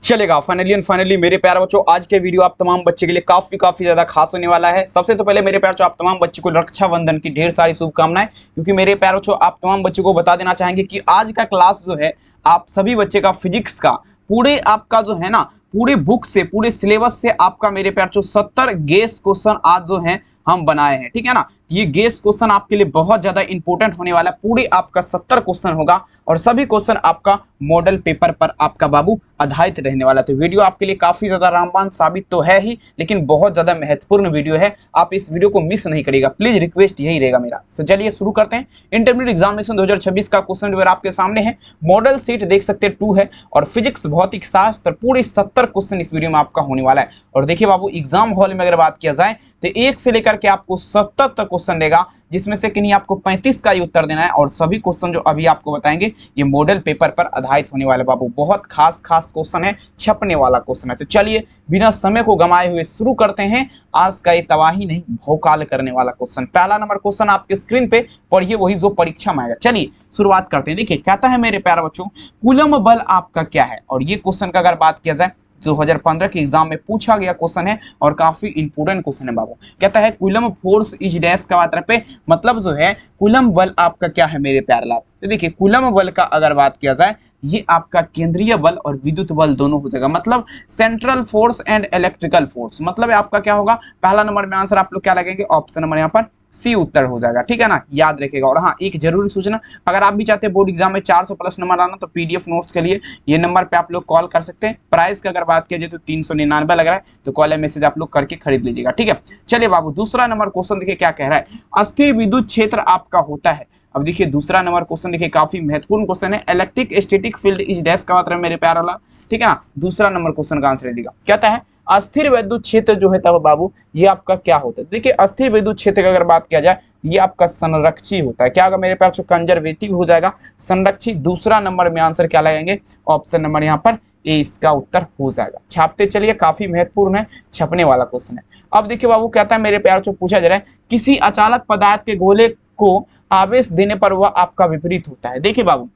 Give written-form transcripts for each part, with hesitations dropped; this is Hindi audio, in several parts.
चलेगा। फाइनली एंड फाइनली मेरे प्यारे बच्चों, आज के वीडियो आप तमाम बच्चे के लिए काफी ज्यादा खास होने वाला है। सबसे तो पहले मेरे प्यारे बच्चों, आप तमाम बच्चों को रक्षाबंधन की ढेर सारी शुभकामनाएं, क्योंकि मेरे प्यारे बच्चों आप तमाम बच्चों को बता देना चाहेंगे कि आज का क्लास जो है आप सभी बच्चे का फिजिक्स का पूरे आपका जो है ना पूरे बुक से पूरे सिलेबस से आपका मेरे प्यारे बच्चों 70 गेस क्वेश्चन आज जो है हम बनाए हैं। ठीक है ना, ये गेस क्वेश्चन आपके लिए बहुत ज्यादा इंपॉर्टेंट होने वाला है। पूरे आपका 70 क्वेश्चन होगा और सभी क्वेश्चन आपका मॉडल पेपर पर आपका बाबू आधारित रहने वाला है। तो वीडियो आपके लिए काफी ज्यादा रामबाण साबित तो है ही, लेकिन बहुत ज्यादा महत्वपूर्ण वीडियो है। आप इस वीडियो को मिस नहीं करिएगा, प्लीज रिक्वेस्ट यही रहेगा मेरा। तो चलिए शुरू करते हैं। इंटरमीडिएट एग्जामिनेशन 2026 का क्वेश्चन पेपर आपके सामने है। मॉडल सीट देख सकते हैं 2 है और फिजिक्स भौतिक शास्त्र पूरे 70 क्वेश्चन इस वीडियो में आपका होने वाला है। और देखिए बाबू, एग्जाम हॉल में अगर बात किया जाए तो 1 से लेकर के आपको 70 तक क्वेश्चन देगा, जिसमें से किन्हीं आपको 35 का ही उत्तर देना है। और सभी क्वेश्चन जो अभी आपको बताएंगे ये मॉडल पेपर पर आधारित होने वाले बाबू, बहुत खास क्वेश्चन है, छपने वाला क्वेश्चन है। तो चलिए बिना समय को गंवाए हुए शुरू करते हैं आज का ये तबाही नहीं भौकाल करने वाला क्वेश्चन। पहला नंबर क्वेश्चन आपके स्क्रीन पे पढ़िए, वही जो परीक्षा में आएगा। चलिए शुरुआत करते हैं। देखिए कहता है मेरे प्यारे बच्चों, कूलम बल आपका क्या है। और ये क्वेश्चन का अगर बात किया जाए 2015 के एग्जाम में पूछा गया क्वेश्चन है और काफी इंपोर्टेंट क्वेश्चन है बाबू। कहता है कूलम फोर्स इज डैश का मात्रा पे, मतलब जो है कूलम बल आपका क्या है मेरे प्यारे लाभ। तो देखिए कूलम बल का अगर बात किया जाए ये आपका केंद्रीय बल और विद्युत बल दोनों हो जाएगा, मतलब central force and electrical force. मतलब आपका क्या होगा, पहला नंबर में आंसर आप लोग क्या लगेंगे, ऑप्शन नंबर यहाँ पर सी उत्तर हो जाएगा। ठीक है ना, याद रखेगा। और हाँ, एक जरूरी सूचना, अगर आप भी चाहते हैं बोर्ड एग्जाम में 400 प्लस नंबर आना तो पीडीएफ नोट्स के लिए ये नंबर पे आप लोग कॉल कर सकते हैं। प्राइस का अगर बात किया जाए तो 399 लग रहा है, तो कॉल या मैसेज आप लोग करके खरीद लीजिएगा। ठीक है, चलिए बाबू दूसरा नंबर क्वेश्चन देखिए क्या कह रहा है, अस्थिर विद्युत क्षेत्र आपका होता है। अब देखिए दूसरा नंबर क्वेश्चन देखिए काफी महत्वपूर्ण क्वेश्चन है, electric static field is dash का मतलब मेरे प्यारे वाला। ठीक है ना, दूसरा नंबर क्वेश्चन का आंसर देगा। कहता है अस्थिर विद्युत क्षेत्र जो है तब बाबू ये आपका क्या होता है। देखिए अस्थिर विद्युत क्षेत्र की अगर बात किया जाए ये आपका संरक्षी होता है। क्या होगा मेरे प्यारे, कंजर्वेटिव हो जाएगा, संरक्षी। दूसरा नंबर में आंसर क्या लगाएंगे, ऑप्शन नंबर यहाँ पर ए इसका उत्तर हो जाएगा। छापते चलिए, काफी महत्वपूर्ण है, छपने वाला क्वेश्चन है। अब देखिए बाबू कहता है मेरे प्यारे जो पूछा जा रहा है, किसी अचालक पदार्थ के गोले को आवेश देने पर वह आपका विपरीत होता है। देखिए बाबू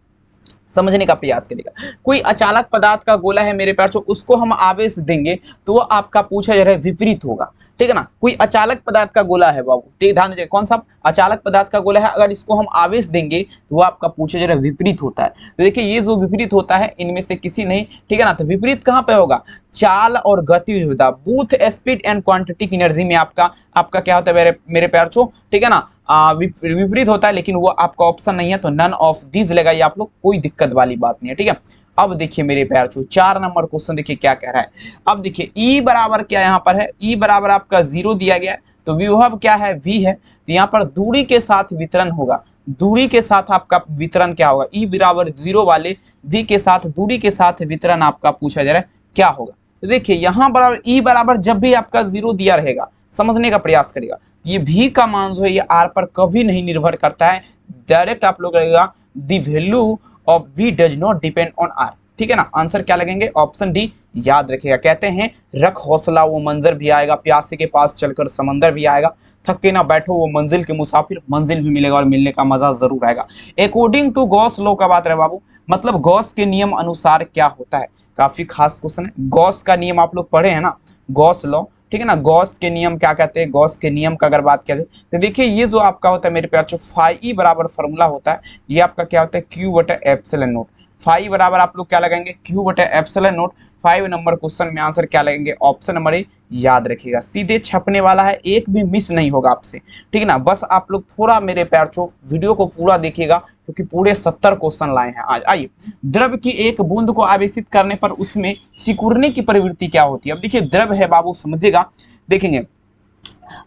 समझने का प्रयास करेगा, कोई अचालक पदार्थ का गोला है मेरे प्यारे, उसको हम आवेश देंगे तो वो आपका पूछा जा रहा है विपरीत होगा। ठीक है ना, कोई अचालक पदार्थ का गोला है बाबू, ठीक ध्यान दीजिए, कौन सा अचालक पदार्थ का गोला है, अगर इसको हम आवेश देंगे तो वो आपका पूछा जा रहा है विपरीत होता है। तो देखिए ये जो विपरीत होता है इनमें से किसी नहीं, ठीक है ना, तो विपरीत कहाँ पे होगा, चाल और गति होता, बूथ स्पीड एंड क्वांटिटिक एनर्जी में आपका क्या होता है मेरे प्यारे, ठीक है ना, विपरीत होता है, लेकिन वो आपका ऑप्शन नहीं है, तो नन ऑफ दीज लगाइए आप लोग, कोई दिक्कत वाली बात नहीं है। ठीक है, अब देखिए मेरे प्यारे 4 नंबर क्वेश्चन देखिए क्या कह रहा है। अब देखिए E बराबर क्या यहाँ पर है, E बराबर आपका 0 दिया गया है, तो विभव क्या है V है, तो यहाँ पर दूरी के साथ वितरण होगा। दूरी के साथ आपका वितरण क्या होगा, E बराबर 0 वाले V के साथ दूरी के साथ वितरण आपका पूछा जा रहा है क्या होगा। तो देखिए यहाँ बराबर E बराबर जब भी आपका 0 दिया रहेगा, समझने का प्रयास करेगा, ये V का मान जो है ये R पर कभी नहीं निर्भर करता है, डायरेक्ट आप लोग लगेगा the value of V does not depend on R। ठीक है ना, आंसर क्या लगेंगे, ऑप्शन डी याद रखिएगा। कहते हैं रख हौसला वो मंजर भी आएगा, प्यासे के पास चलकर समंदर भी आएगा, थक के ना बैठो वो मंजिल के मुसाफिर, मंजिल भी मिलेगा और मिलने का मजा जरूर आएगा। अकॉर्डिंग टू गॉस लॉ का बात रहे बाबू, मतलब गॉस के नियम अनुसार क्या होता है, काफी खास क्वेश्चन है। गॉस का नियम आप लोग पढ़े हैं ना, गॉस लॉ, ठीक है ना, गॉस के नियम क्या कहते हैं, गॉस के नियम का अगर बात किया जाए तो देखिए ये जो आपका होता है मेरे प्यारे फाई ई बराबर फॉर्मूला होता है, ये आपका क्या होता है क्यू बटा एप्सिलॉन नोट। फाई बराबर आप लोग क्या लगाएंगे, क्यू बटा एप्सिलॉन नोट। 5 नंबर क्वेश्चन में आंसर क्या लगेंगे, ऑप्शन नंबर ए याद रखिएगा, सीधे छपने वाला है, एक भी मिस नहीं होगा आपसे। ठीक है ना, बस आप लोग थोड़ा मेरे प्यारे वीडियो को पूरा देखिएगा, क्योंकि पूरे 70 क्वेश्चन लाए हैं आज। आइए, द्रव की एक बूंद को आवेशित करने पर उसमें सिकुड़ने की प्रवृत्ति क्या होती है। अब देखिए द्रव है बाबू, समझिएगा, देखेंगे।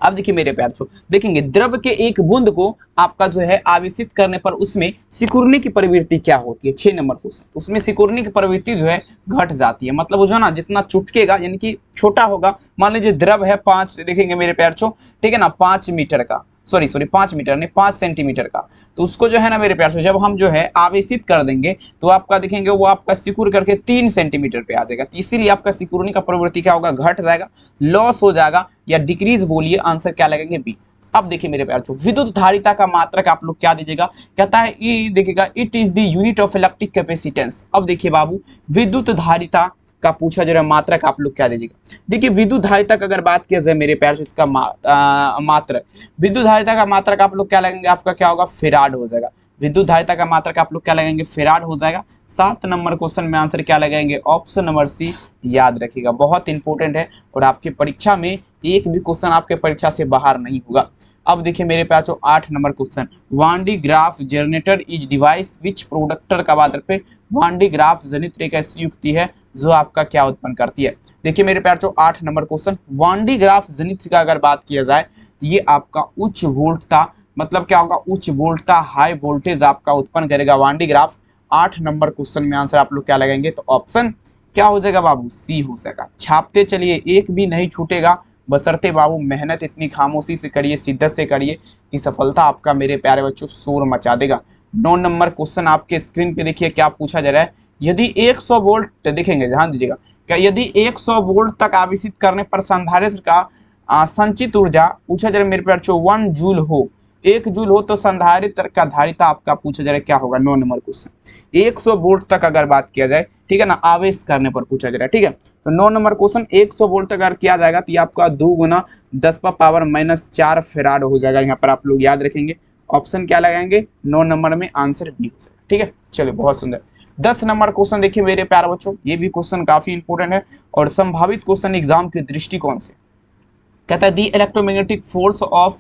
अब देखिए मेरे प्यारे देखेंगे, द्रव के एक बूंद को आपका जो है आवेशित करने पर उसमें सिकुड़ने की प्रवृत्ति क्या होती है। 6 नंबर क्वेश्चन, उसमें सिकुड़ने की प्रवृत्ति जो है घट जाती है, मतलब वो जो है ना जितना चुटकेगा यानी कि छोटा होगा, मान लीजिए द्रव है 5, देखेंगे मेरे प्यारे, ठीक है ना, 5 मीटर का, सॉरी 5 मीटर नहीं 5 सेंटीमीटर का, तो उसको जो है ना मेरे प्यार से जब हम जो है आवेशित कर देंगे तो आपका देखेंगे वो आपका सिकुड़ करके 3 सेंटीमीटर पे आ जाएगा। तो इसीलिए आपका सिकुड़ने का प्रवृत्ति क्या होगा, घट जाएगा, लॉस हो जाएगा या डिक्रीज बोलिए, आंसर क्या लगेंगे बी। अब देखिए मेरे प्यार विद्युत धारिता का मात्रक आप लोग क्या दीजिएगा, कहता है ई देखिएगा it is the unit of electric capacitance. अब देखिए बाबू विद्युत धारिता का पूछा जा रहा है मात्रक आप लोग क्या दीजिएगा। देखिए विद्युत धारिता का अगर बात किया जाए मेरे प्यार से इसका मात्रक, विद्युत धारिता का मात्रक आप लोग क्या लगेंगे, आपका क्या होगा, फेराड हो जाएगा। विद्युत धारिता का मात्रक आप लोग क्या लगेंगे, फेराड हो जाएगा। 7 नंबर क्वेश्चन में आंसर क्या लगाएंगे, ऑप्शन नंबर सी याद रखिएगा, बहुत इंपॉर्टेंट है और आपकी परीक्षा में एक भी क्वेश्चन आपके परीक्षा से बाहर नहीं होगा। अब देखिए मेरे पास 8 number question, Van de Graaff generator is device which प्रोडक्टर का बात पे, वांडी ग्राफ जनित्र एक ऐसी युक्ति है जो आपका क्या उत्पन्न करती है। देखिए मेरे प्यार 8 नंबर क्वेश्चन, वांडी ग्राफ जनित्र का अगर बात किया जाए तो ये आपका उच्च वोल्टता, मतलब क्या होगा, उच्च वोल्टता हाई वोल्टेज आपका उत्पन्न करेगा वांडी ग्राफ। 8 नंबर क्वेश्चन में आंसर आप लोग क्या लगाएंगे, तो ऑप्शन क्या हो जाएगा बाबू, सी हो जाएगा। छापते चलिए, एक भी नहीं छूटेगा, बशर्ते बाबू मेहनत इतनी खामोशी से करिए, शिद्दत से करिए कि सफलता आपका मेरे प्यारे बच्चों शोर मचा देगा। 9 नंबर क्वेश्चन आपके स्क्रीन पे देखिए क्या पूछा जा रहा है, यदि 100 वोल्ट देखेंगे, ध्यान दीजिएगा, क्या यदि 100 वोल्ट तक आवेशित करने पर संधारित्र का संचित ऊर्जा पूछा जा रहा है मेरे प्यारे बच्चों 1 जूल हो, 1 जूल हो तो संधारित्र का धारिता आपका पूछा जा रहा है क्या होगा। 9 नंबर क्वेश्चन 100 वोल्ट तक अगर बात किया जाए, ठीक है ना, आवेश करने पर पूछा जा रहा है, ठीक है। तो 9 नंबर क्वेश्चन 100 वोल्ट तक अगर किया जाएगा तो ये आपका 2 गुना 10⁻⁻⁴ फेराड हो जाएगा। यहाँ पर आप लोग याद रखेंगे, ऑप्शन क्या लगाएंगे, 9 नंबर में आंसर बी हो जाएगा, ठीक है। चलिए बहुत सुंदर। 10 नंबर क्वेश्चन देखिए मेरे प्यारे बच्चों, ये भी क्वेश्चन काफी इंपॉर्टेंट है और संभावित क्वेश्चन एग्जाम के दृष्टिकोण से कहता है the electromagnetic force of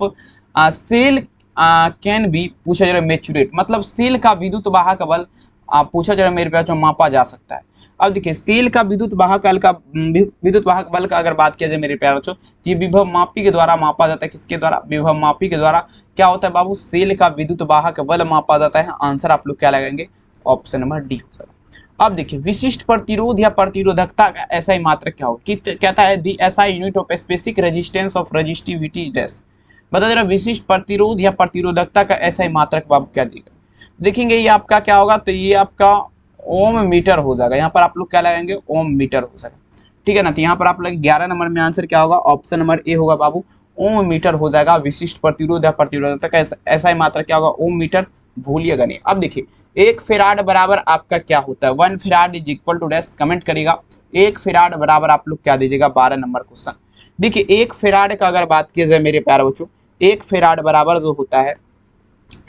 cell can be पूछा जा रहा है मेचुरेट, मतलब सेल का विद्युत वाहक बल पूछा जा रहा है मेरे प्यारे, मापा जा सकता है। अब देखिए सेल का विद्युत वाहक बल का अगर बात किया जाए मेरे प्यारे बच्चों, तो ये विभव मापी के द्वारा मापा जाता है, किसके द्वारा, विभव मापी के द्वारा। क्या होता है बाबू, सेल का विद्युत वाहक बल मापा जाता है। आंसर आप लोग क्या लगाएंगे, ऑप्शन नंबर डी हो जाएगा। अब देखिए विशिष्ट प्रतिरोध या प्रतिरोधकता का ऐसा ही मात्रक क्या होगा, कहता है the SI unit of specific resistance of resistivity dash, बता दे रहा विशिष्ट प्रतिरोध या प्रतिरोधकता का ऐसा ही मात्रक बाबू क्या देगा। देखेंगे ये आपका क्या होगा, तो ये आपका ओम मीटर हो जाएगा। यहाँ पर आप लोग क्या लगाएंगे, ओम मीटर हो जाएगा, ठीक है ना। तो यहाँ पर आप लोग 11 नंबर में आंसर क्या होगा, ऑप्शन नंबर ए होगा बाबू, ओम मीटर हो जाएगा। विशिष्ट प्रतिरोध या प्रतिरोधकता का ऐसा ही मात्रक क्या होगा, ओम मीटर, भूलिएगा नहीं। अब देखिए 1 फेराड बराबर आपका क्या होता है, 1 farad is equal to dash, comment करिएगा। 1 फेराड बराबर आप लोग क्या दीजिएगा, 12 नंबर क्वेश्चन। देखिए 1 फेराड का अगर बात किया जाए मेरे प्यारे बच्चों, 1 फेराड बराबर जो होता है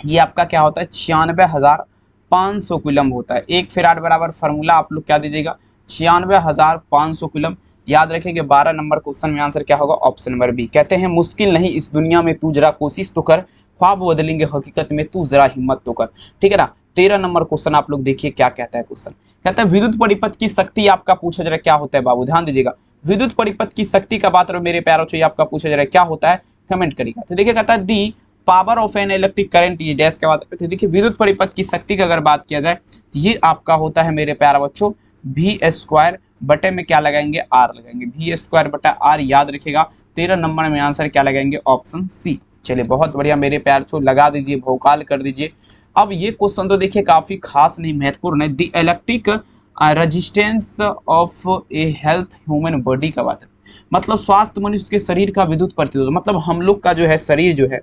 ये आपका क्या होता है, 96,500 कूलम होता है। 1 फेराड बराबर फार्मूला आप लोग क्या दीजिएगा, 96,500 कूलम, याद रखेंगे। 12 नंबर क्वेश्चन में आंसर क्या होगा, ऑप्शन नंबर बी। कहते हैं मुश्किल नहीं इस दुनिया में, तू जरा कोशिश तो कर, ख्वाब बदलेंगे हकीकत में, तू जरा हिम्मत तो कर, ठीक है ना। 13 नंबर क्वेश्चन आप लोग देखिए क्या कहता है क्वेश्चन, कहता है विद्युत परिपथ की शक्ति आपका पूछा जा रहा है क्या होता है बाबू, ध्यान दीजिएगा। विद्युत परिपथ की शक्ति का बात मेरे प्यारों से आपका पूछा जा रहा है क्या होता है, कमेंट करिएगा। तो देखिए कहता है the power of an electric current, ये डैश के बाद देखिए विद्युत परिपथ की शक्ति की अगर बात किया जाए तो ये आपका होता है मेरे प्यारे बच्चों v² बटे में क्या लगाएंगे, आर लगाएंगे, v² बटा आर, याद रखिएगा। 13 नंबर में आंसर क्या लगाएंगे, ऑप्शन सी। चलिए बहुत बढ़िया मेरे प्यार को लगा दीजिए, भौकाल कर दीजिए। अब ये क्वेश्चन तो देखिए काफी खास नहीं महत्वपूर्ण है, the electric resistance of A health human body का बात है, मतलब स्वास्थ्य मनुष्य के शरीर का विद्युत प्रतिरोध, मतलब हम लोग का जो है शरीर जो है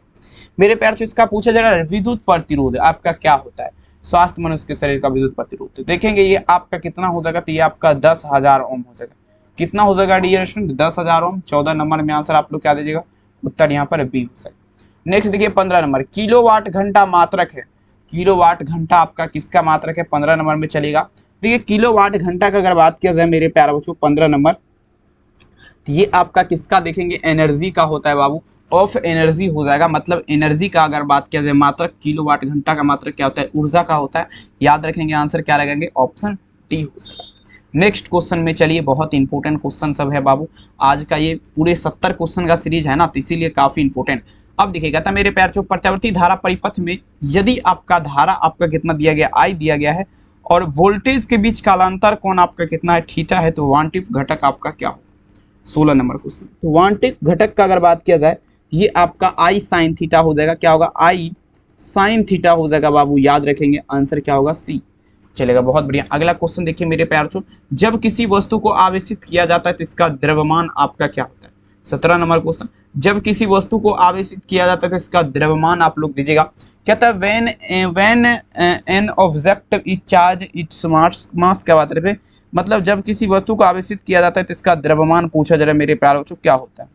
मेरे प्यार से इसका पूछा जा रहा है विद्युत प्रतिरोध आपका क्या होता है, स्वास्थ्य मनुष्य के शरीर का विद्युत प्रतिरोध। तो देखेंगे ये आपका कितना हो जाएगा, तो ये आपका 10,000 ओम हो जाएगा। कितना हो जाएगा डियर स्टूडेंट, 10,000 ओम। 14 नंबर में आंसर आप लोग क्या दीजिएगा, उत्तर यहाँ पर बी हो जाएगा। नेक्स्ट देखिए 15 नंबर, किलोवाट घंटा मात्रक है, किलोवाट घंटा आपका किसका मात्रक है, 15 नंबर में चलेगा। देखिए किलोवाट घंटा का अगर बात किया जाए मेरे प्यारे बच्चों 15 नंबर, तो ये आपका किसका देखेंगे, एनर्जी का होता है बाबू, ऑफ एनर्जी हो जाएगा। मतलब एनर्जी का अगर बात किया जाए मात्रक, किलोवाट घंटा का मात्रक क्या होता है, ऊर्जा का होता है, याद रखेंगे। आंसर क्या लगाएंगे, ऑप्शन डी हो जाएगा। नेक्स्ट क्वेश्चन में चलिए, बहुत इंपॉर्टेंट क्वेश्चन सब है बाबू, आज का ये पूरे 70 क्वेश्चन का सीरीज है ना, तो इसीलिए काफी इंपॉर्टेंट। अब देखिएगा था मेरे प्यार, जो प्रत्यावर्ती धारा परिपथ में यदि आपका धारा आपका कितना दिया गया, आई दिया गया है, और वोल्टेज के बीच कालांतर कोण आपका कितना है, थीटा है, तो वांटिफ घटक आपका क्या हो। 16 नंबर क्वेश्चन, तो वांटिफ घटक का अगर बात किया जाए, ये आपका आई साइन थीटा हो जाएगा, क्या होगा, आई साइन थीटा हो जाएगा बाबू, याद रखेंगे। आंसर क्या होगा, सी। चलेगा बहुत बढ़िया। अगला क्वेश्चन देखिए मेरे प्यार छो, जब किसी वस्तु को आवेशित किया जाता है तो इसका द्रव्यमान आपका क्या होता है। 17 नंबर क्वेश्चन, जब किसी वस्तु को आवेशित किया जाता है तो इसका द्रव्यमान आप लोग दीजिएगा। कहता है when an object is charge its mass क्या बात है, मतलब जब किसी वस्तु को आवेशित किया जाता है तो इसका द्रव्यमान पूछा जा रहा है मेरे प्यारे बच्चों क्या होता है।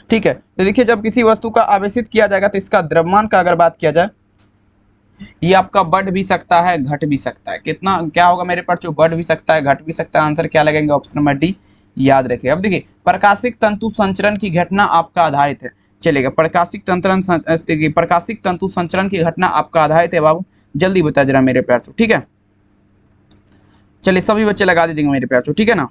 ठीक है, तो देखिए जब किसी वस्तु का आवेशित किया जाएगा तो इसका द्रव्यमान का अगर बात किया जाए, ये आपका बढ़ भी सकता है घट भी सकता है। कितना क्या होगा मेरे पास, जो बढ़ भी सकता है घट भी सकता है। आंसर क्या लगेंगे, ऑप्शन नंबर डी याद रखिए। अब देखिए प्रकाशिक तंतु संचरण की घटना आपका आधारित है, चलेगा। प्रकाशिक तंतु संचरण की घटना आपका आधारित है बाबू, जल्दी बता जरा मेरे प्यार चो, ठीक है। चलिए सभी बच्चे लगा दीजिएगा मेरे प्यार चो, ठीक है ना।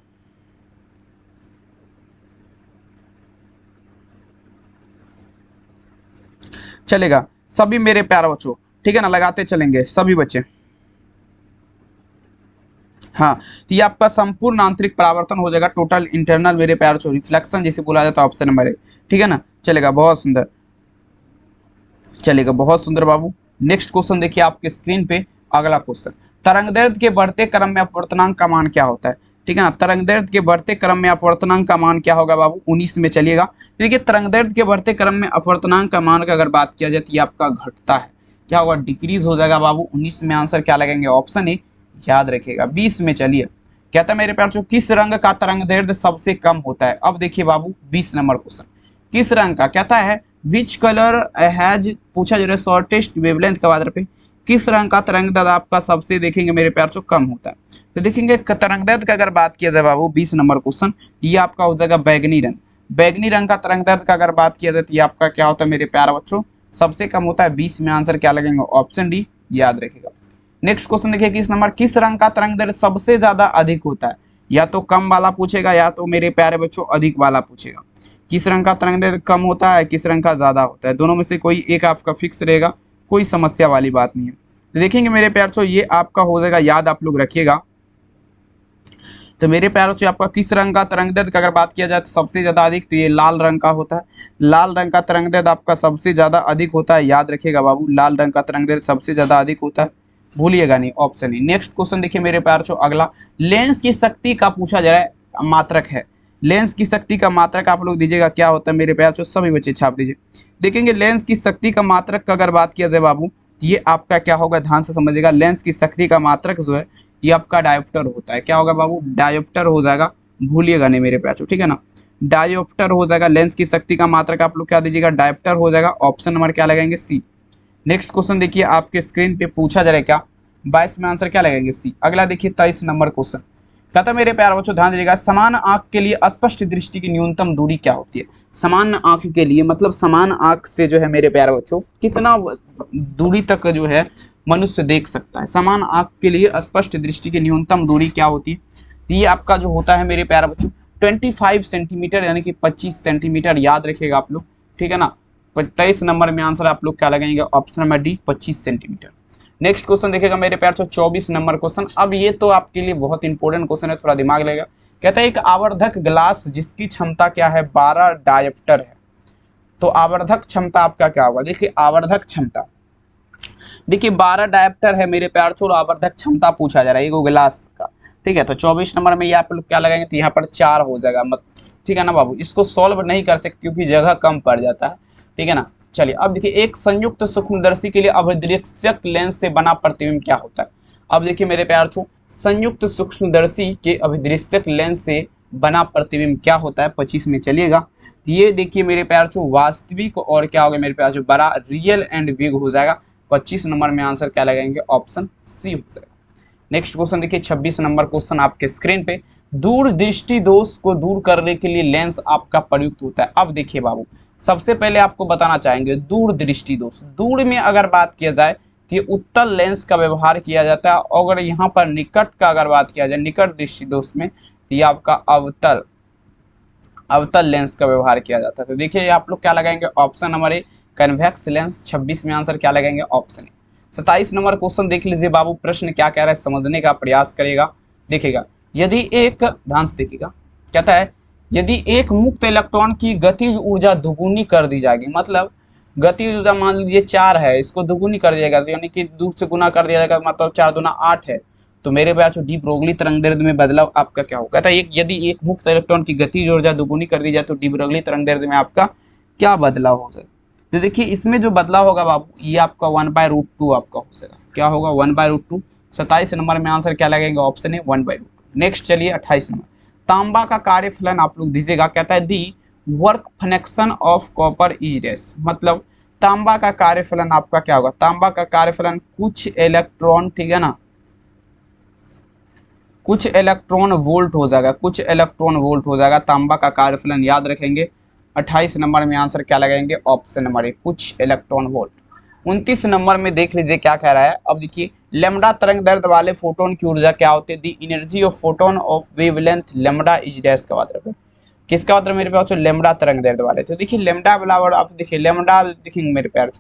चलेगा सभी मेरे प्यारे बच्चों, ठीक है ना, लगाते चलेंगे सभी बच्चे। हाँ, तो ये आपका संपूर्ण आंतरिक परावर्तन हो जाएगा, टोटल इंटरनल मेरे प्यारे बच्चों रिफ्लेक्शन जिसे बोला जाता है, ऑप्शन नंबर 1, ठीक है ना। चलेगा बहुत सुंदर, चलेगा बहुत सुंदर बाबू। नेक्स्ट क्वेश्चन देखिए आपके स्क्रीन पे, अगला क्वेश्चन, तरंगदैर्ध्य के बढ़ते क्रम में अपवर्तनांक का मान क्या होता है, ठीक है ना। तरंगदैर्ध्य के बढ़ते क्रम में अपवर्तनांक का मान क्या होगा बाबू, 19 में चलिएगा। देखिए तरंगदैर्ध्य के बढ़ते क्रम में अपवर्तनांक का मान का अगर बात किया जाए तो ये आपका घटता है, क्या होगा, डिक्रीज हो जाएगा बाबू। 19 में आंसर क्या लगेंगे, ऑप्शन ए याद रखिएगा। 20 में चलिए, कहता है मेरे प्यार बच्चों किस रंग का तरंगदैर्ध्य सबसे कम होता है। अब देखिए बाबू 20 नंबर क्वेश्चन, किस रंग का, कहता है विच कलर हैज, पूछा जा रहा है शॉर्टेस्ट वेवलेंथ के आधार पे किस रंग का तरंगदैर्ध्य आपका सबसे देखेंगे मेरे प्यार बच्चों कम होता है। तो देखेंगे तरंगदैर्ध्य का अगर बात किया जाए बाबू 20 नंबर क्वेश्चन, ये आपका हो जाएगा बैगनी रंग। बैगनी रंग का तरंगदैर्ध्य का अगर बात किया जाए तो ये आपका क्या होता है मेरे प्यारे बच्चों, सबसे कम होता है। 20 में आंसर क्या लगेंगे, ऑप्शन डी याद रखिएगा। नेक्स्ट क्वेश्चन देखिए किस नंबर, किस रंग का तरंगदैर्ध्य सबसे ज्यादा अधिक होता है। या तो कम वाला पूछेगा या तो मेरे प्यारे बच्चों अधिक वाला पूछेगा। किस रंग का तरंगदैर्ध्य कम होता है, किस रंग का ज्यादा होता है, दोनों में से कोई एक आपका फिक्स रहेगा, कोई समस्या वाली बात नहीं है। तो देखेंगे मेरे प्यारे बच्चों ये आपका हो जाएगा, याद आप लोग रखिएगा। तो मेरे प्यारे बच्चों आपका किस रंग का तरंगदैर्ध्य का अगर बात किया जाए तो सबसे ज्यादा अधिक, तो ये लाल रंग का होता है। लाल रंग का तरंगदैर्ध्य आपका सबसे ज्यादा अधिक होता है, याद रखिएगा बाबू, लाल रंग का तरंगदैर्ध्य सबसे ज्यादा अधिक होता है, भूलिएगा नहीं, ऑप्शन ही। नेक्स्ट क्वेश्चन देखिए मेरे प्यारे बच्चों अगला, लेंस की शक्ति का पूछा जा रहा है, मात्रक है। लेंस की शक्ति का मात्रक आप लोग दीजिएगा क्या होता है मेरे प्यारे बच्चों, सभी बच्चे छाप दीजिए। देखेंगे लेंस की शक्ति का मात्रक का अगर बात किया जाए बाबू, ये आपका क्या होगा, ध्यान से समझिएगा। लेंस की शक्ति का मात्रक जो है ये आपका डायोप्टर होता है, क्या होगा बाबू, डायोप्टर हो जाएगा, भूलिएगा नहीं मेरे प्यारे, ठीक है ना। डायोप्टर हो जाएगा, लेंस की शक्ति का मात्रक आप लोग क्या दीजिएगा, डायोप्टर हो जाएगा, ऑप्शन नंबर क्या लगाएंगे, सी। नेक्स्ट क्वेश्चन देखिए आपके स्क्रीन पे पूछा जा रहा है क्या, 22 में आंसर क्या लगेंगे, सी। अगला देखिए 23 नंबर क्वेश्चन, कहता मेरे प्यारे बच्चों ध्यान दीजिएगा, समान आंख के लिए स्पष्ट दृष्टि की न्यूनतम दूरी क्या होती है। समान आंख के लिए मतलब समान आंख से जो है मेरे प्यारे बच्चों कितना दूरी तक जो है मनुष्य देख सकता है। समान आंख के लिए स्पष्ट दृष्टि की न्यूनतम दूरी क्या होती है, तो ये आपका जो होता है मेरे प्यारे बच्चों 25 सेंटीमीटर यानी कि 25 सेंटीमीटर, याद रखिएगा आप लोग, ठीक है ना। 23 नंबर में आंसर आप लोग क्या लगाएंगे, option number D 25 centimetre. Next question देखिएगा मेरे प्यार 24 नंबर क्वेश्चन, अब ये तो आपके लिए बहुत इंपॉर्टेंट क्वेश्चन है, थोड़ा दिमाग लगेगा। कहता है एक आवर्धक ग्लास जिसकी क्षमता क्या है, 12 डायोप्टर है, तो आवर्धक क्षमता आपका क्या होगा। देखिए आवर्धक क्षमता, देखिए 12 डायोप्टर है मेरे प्यार छोड़, आवर्धक क्षमता पूछा जा रहा है एक ग्लास का, ठीक है। तो 24 नंबर में ये आप लोग क्या लगाएंगे, तो यहाँ पर 4 हो जाएगा, मत ठीक है ना बाबू। इसको सॉल्व नहीं कर सकते क्योंकि जगह कम पड़ जाता है, ठीक है ना। चलिए अब देखिए एक संयुक्त सूक्ष्मदर्शी के लिए अभिदृश्यक लेंस से बना प्रतिबिंब क्या होता है। अब देखिए मेरे प्यार छो, संयुक्त सूक्ष्मदर्शी के अभिदृश्यक लेंस से बना प्रतिबिंब क्या होता है, 25 में चलिएगा। ये देखिए मेरे प्यार छो वास्तविक और क्या होगा मेरे प्यार छो बड़ा, रियल एंड बिग हो जाएगा। 25 नंबर में आंसर क्या लगाएंगे, ऑप्शन सी हो जाएगा। नेक्स्ट क्वेश्चन देखिए 26 नंबर क्वेश्चन आपके स्क्रीन पे, दूर दृष्टि दोष को दूर करने के लिए लेंस आपका प्रयुक्त होता है। अब देखिए बाबू सबसे पहले आपको बताना चाहेंगे दूर दृष्टि दोष, दूर में अगर बात किया जाए तो ये उत्तल लेंस का व्यवहार किया जाता है, और अगर यहाँ पर निकट का अगर बात किया जाए निकट दृष्टि दोष में, तो ये आपका अवतल लेंस का व्यवहार किया जाता है। तो देखिए आप लोग क्या लगाएंगे, option number a convex lens. 26 में आंसर क्या लगाएंगे, ऑप्शन ए। 27 नंबर क्वेश्चन देख लीजिए बाबू, प्रश्न क्या कह रहा है समझने का प्रयास करेगा। देखिएगा यदि एक, ध्यान से देखिएगा, कहता है यदि एक मुक्त इलेक्ट्रॉन की गतिज ऊर्जा दुगुनी कर दी जाएगी, मतलब गतिज ऊर्जा मान लीजिए 4 है, इसको दुगुनी कर दिया जाएगा, यानी कि 2 से गुना कर दिया जाएगा, मतलब 4 दूना 8 है। तो मेरे पास डी ब्रोगली तरंगदैर्ध्य में बदलाव आपका क्या होगा, कहता है यदि एक मुक्त इलेक्ट्रॉन की गतिज ऊर्जा दुगुनी कर दी जाए तो डी ब्रोगली तरंगदैर्ध्य में आपका क्या बदलाव हो जाएगा। तो देखिए इसमें जो बदलाव होगा बाबू ये आपका 1/√2 आपका हो जाएगा, क्या होगा 1/√2। 27 नंबर में आंसर क्या लगेगा, ऑप्शन है 1/√2। नेक्स्ट चलिए 28 नंबर, तांबा का कार्यफलन आप लोग दीजिएगा। कहता है the work function of copper is dash, मतलब तांबा का कार्यफलन आपका क्या होगा, तांबा का कार्यफलन कुछ इलेक्ट्रॉन, ठीक है ना, कुछ इलेक्ट्रॉन वोल्ट हो जाएगा, कुछ इलेक्ट्रॉन वोल्ट हो जाएगा तांबा का कार्यफलन, याद रखेंगे। 28 नंबर में आंसर क्या लगाएंगे, ऑप्शन नंबर ए, कुछ इलेक्ट्रॉन वोल्ट। 29 नंबर में देख लीजिए क्या कह रहा है। अब देखिए लैम्डा तरंग दैर्ध्य वाले फोटोन की ऊर्जा क्या होती है, दी energy of photon of wavelength lambda is dash का मतलब है, किसका मतलब मेरे पास लैम्डा तरंग दैर्ध्य वाले। तो देखिए लैम्डा बराबर आप देखिए लैम्डा देखेंगे मेरे प्यार